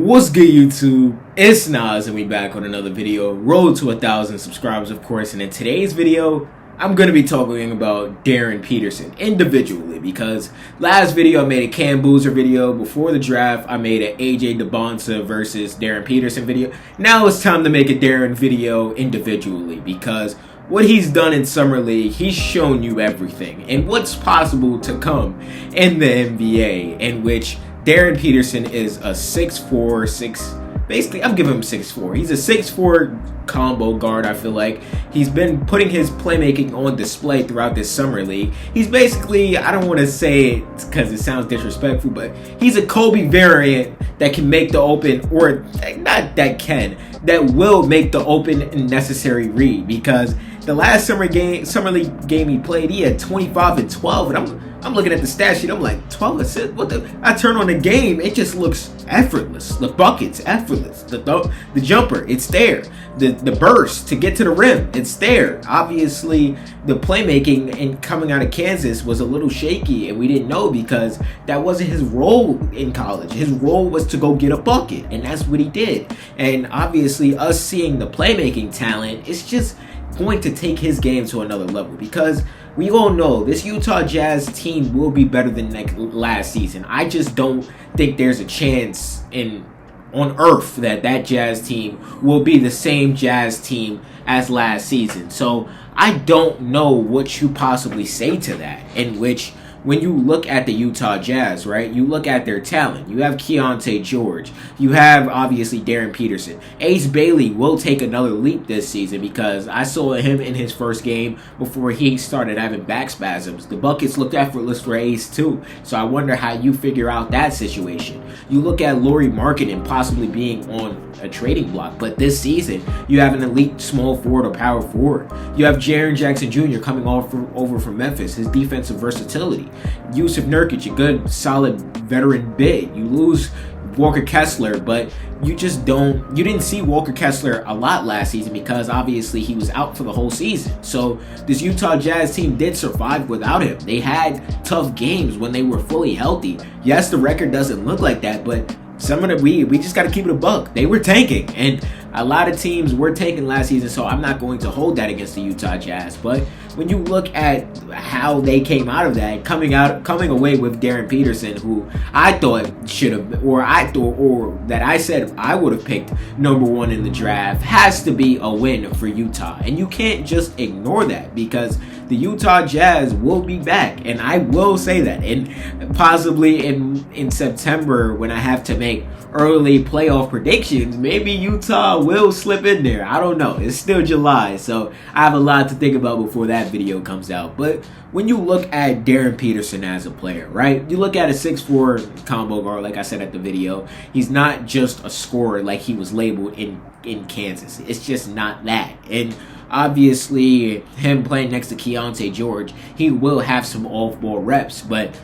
What's good, YouTube? It's Nas and we back on another video. Road to 1,000 subscribers, of course. And in today's video, I'm going to be talking about Darryn Peterson individually, because last video I made a Cam Boozer video. Before the draft, I made an AJ DeBonsa versus Darryn Peterson video. Now it's time to make a Darryn video individually, because what he's done in Summer League, he's shown you everything and what's possible to come in the NBA, in which Darryn Peterson is a 6'4", basically, I'm giving him 6'4". He's a 6'4" combo guard, I feel like. He's been putting his playmaking on display throughout this Summer League. He's basically, I don't want to say it because it sounds disrespectful, but he's a Kobe variant that can make the open, or not that can, that will make the open and necessary read. Because the last Summer League game he played, he had 25 and 12, and I'm looking at the stat sheet. I'm like, 12 assists? What the? I turn on the game. It just looks effortless. The buckets, effortless. The jumper, it's there. The burst to get to the rim, it's there. Obviously, the playmaking and coming out of Kansas was a little shaky, and we didn't know because that wasn't his role in college. His role was to go get a bucket, and that's what he did. And obviously, us seeing the playmaking talent, it's just going to take his game to another level, because we all know this Utah Jazz team will be better than last season. I just don't think there's a chance on earth that Jazz team will be the same Jazz team as last season. So I don't know what you possibly say to that, in which when you look at the Utah Jazz, right, you look at their talent. You have Keontae George. You have, obviously, Darryn Peterson. Ace Bailey will take another leap this season, because I saw him in his first game before he started having back spasms. The buckets looked effortless for Ace, too. So I wonder how you figure out that situation. You look at Lauri Markkanen possibly being on a trading block, but this season, you have an elite small forward or power forward. You have Jaren Jackson Jr. coming over from Memphis, his defensive versatility. Jusuf Nurkic, a good, solid veteran big. You lose Walker Kessler, but you didn't see Walker Kessler a lot last season because obviously he was out for the whole season. So this Utah Jazz team did survive without him. They had tough games when they were fully healthy. Yes, the record doesn't look like that, but some of we just got to keep it a buck. They were tanking, and a lot of teams were tanking last season, so I'm not going to hold that against the Utah Jazz. But when you look at how they came out of that, coming away with Darryn Peterson, who I thought should have, or that I said I would have picked #1 in the draft, has to be a win for Utah. And you can't just ignore that, because the Utah Jazz will be back, and I will say that. And possibly in September, when I have to make early playoff predictions, maybe Utah will slip in there. I don't know. It's still July, so I have a lot to think about before that video comes out. But when you look at Darryn Peterson as a player, right? You look at a 6'4" combo guard, like I said at the video. He's not just a scorer like he was labeled in Kansas. It's just not that. And obviously, him playing next to Keontae George, he will have some off-ball reps, but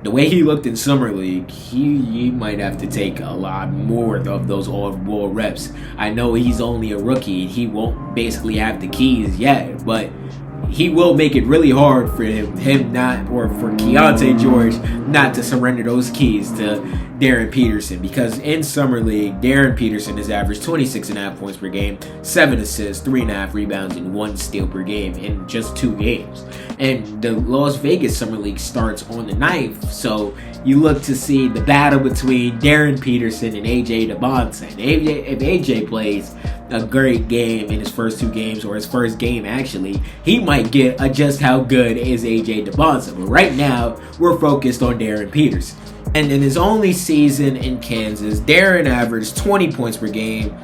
the way he looked in Summer League, he might have to take a lot more of those off-ball reps. I know he's only a rookie, and he won't basically have the keys yet, but he will make it really hard for for Keontae George not to surrender those keys to Darryn Peterson, because in Summer League, Darryn Peterson has averaged 26.5 points per game, 7 assists, 3.5 rebounds, and 1 steal per game in just 2 games. And the Las Vegas Summer League starts on the 9th, so you look to see the battle between Darryn Peterson and AJ DeBonsa. And if AJ plays a great game in his first 2 games, or his first game actually, he might get a just how good is AJ DeBonsa. But right now, we're focused on Darryn Peterson. And in his only season in Kansas, Darryn averaged 20 points per game,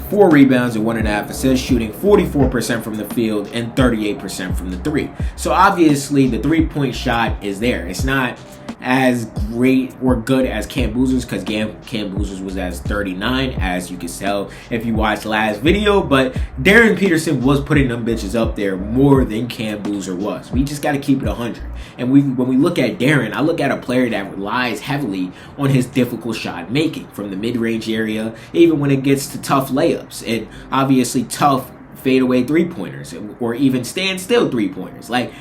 4 rebounds and 1.5 assists, shooting 44% from the field and 38% from the 3. So obviously, the 3-point shot is there. It's not as great or good as Cam Boozer's, because Cam Boozer's was as 39, as you can tell if you watched last video. But Darryn Peterson was putting them bitches up there more than Cam Boozer was. We just got to keep it 100. And when we look at Darryn, I look at a player that relies heavily on his difficult shot making from the mid-range area, even when it gets to tough layups, and obviously tough fadeaway 3-pointers, or even stand-still 3-pointers. Like,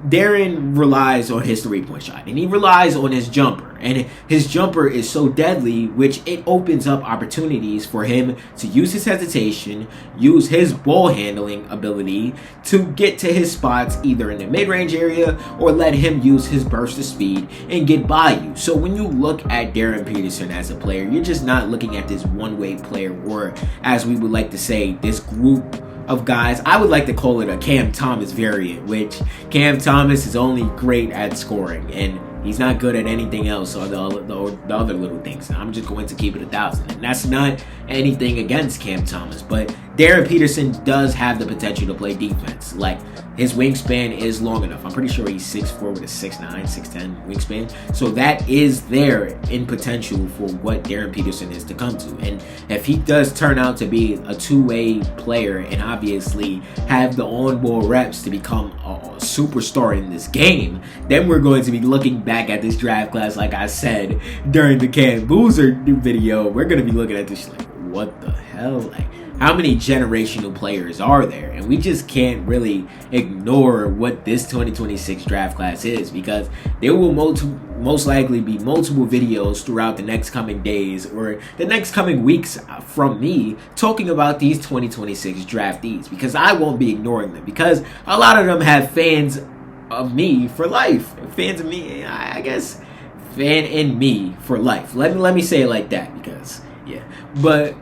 Darryn relies on his three-point shot, and he relies on his jumper, and his jumper is so deadly, which it opens up opportunities for him to use his hesitation, use his ball handling ability to get to his spots either in the mid-range area or let him use his burst of speed and get by you. So when you look at Darryn Peterson as a player, you're just not looking at this one-way player, or as we would like to say, this group of guys. I would like to call it a Cam Thomas variant, which Cam Thomas is only great at scoring and he's not good at anything else or the other little things. I'm just going to keep it 1,000, and that's not anything against Cam Thomas, but Darryn Peterson does have the potential to play defense. Like, his wingspan is long enough. I'm pretty sure he's 6'4" with a 6'9", 6'10" wingspan. So that is there in potential for what Darryn Peterson is to come to. And if he does turn out to be a two-way player and obviously have the on-ball reps to become a superstar in this game, then we're going to be looking back at this draft class, like I said during the Cam Boozer video. We're going to be looking at this like, what the hell? Like, how many generational players are there? And we just can't really ignore what this 2026 draft class is, because there will most likely be multiple videos throughout the next coming days or the next coming weeks from me talking about these 2026 draftees, because I won't be ignoring them, because a lot of them have fans of me for life. Fans of me, I guess, fan in me for life. Let me say it like that, because yeah. But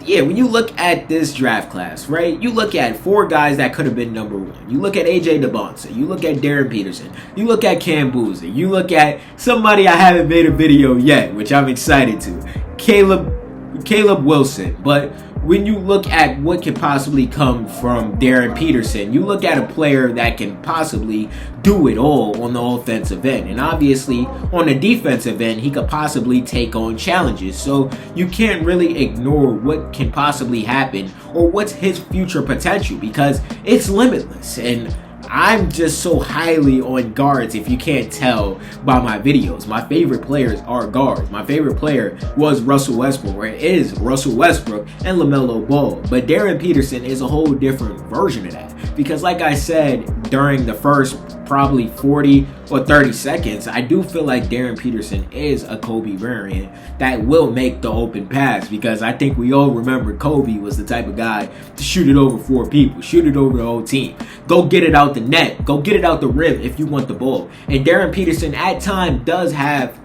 yeah, when you look at this draft class, right, you look at 4 guys that could have been number 1. You look at AJ DeBonsa. You look at Darryn Peterson. You look at Cam Boozer. You look at somebody I haven't made a video yet, which I'm excited to, Caleb Wilson. But when you look at what could possibly come from Darryn Peterson, you look at a player that can possibly do it all on the offensive end. And obviously, on the defensive end, he could possibly take on challenges. So you can't really ignore what can possibly happen or what's his future potential, because it's limitless. And I'm just so highly on guards, if you can't tell by my videos. My favorite players are guards. My favorite player was Russell Westbrook, or is Russell Westbrook and LaMelo Ball. But Darryn Peterson is a whole different version of that. Because like I said, during the first probably 40 or 30 seconds, I do feel like Darryn Peterson is a Kobe variant that will make the open pass, because I think we all remember Kobe was the type of guy to shoot it over 4 people, shoot it over the whole team, go get it out the net, go get it out the rim if you want the ball. And Darryn Peterson at times does have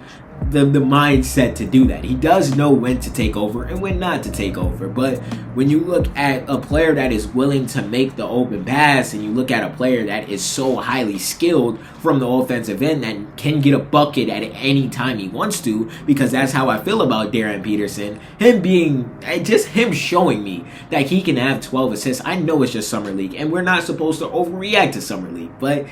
the mindset to do that. He does know when to take over and when not to take over. But when you look at a player that is willing to make the open pass, and you look at a player that is so highly skilled from the offensive end that can get a bucket at any time he wants to, because that's how I feel about Darryn Peterson. Him showing me that he can have 12 assists. I know it's just Summer League, and we're not supposed to overreact to Summer League, but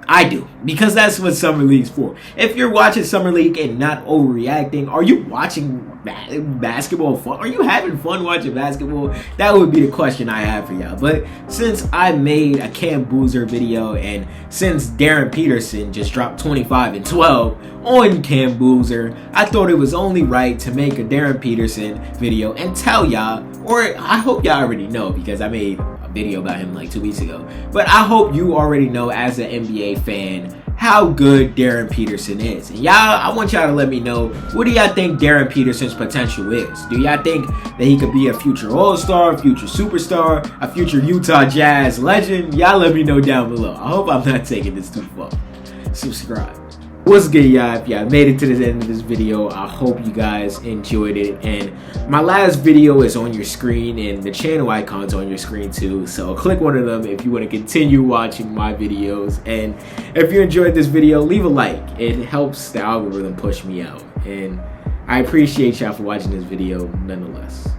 I do, because that's what Summer League's for. If you're watching Summer League and not overreacting, are you watching basketball fun? Are you having fun watching basketball? That would be the question I have for y'all. But since I made a Cam Boozer video, and since Darryn Peterson just dropped 25 and 12 on Cam Boozer, I thought it was only right to make a Darryn Peterson video and tell y'all, or I hope y'all already know, because I made a video about him like 2 weeks ago, but I hope you already know as an NBA fan how good Darryn Peterson is. And y'all, I want y'all to let me know, what do y'all think Darryn Peterson's potential is? Do y'all think that he could be a future All-Star, a future superstar, a future Utah Jazz legend? Y'all let me know down below. I hope I'm not taking this too far. Subscribe. What's good, y'all? If y'all made it to the end of this video, I hope you guys enjoyed it. And my last video is on your screen, and the channel icon's on your screen too. So click one of them if you want to continue watching my videos. And if you enjoyed this video, leave a like. It helps the algorithm push me out. And I appreciate y'all for watching this video nonetheless.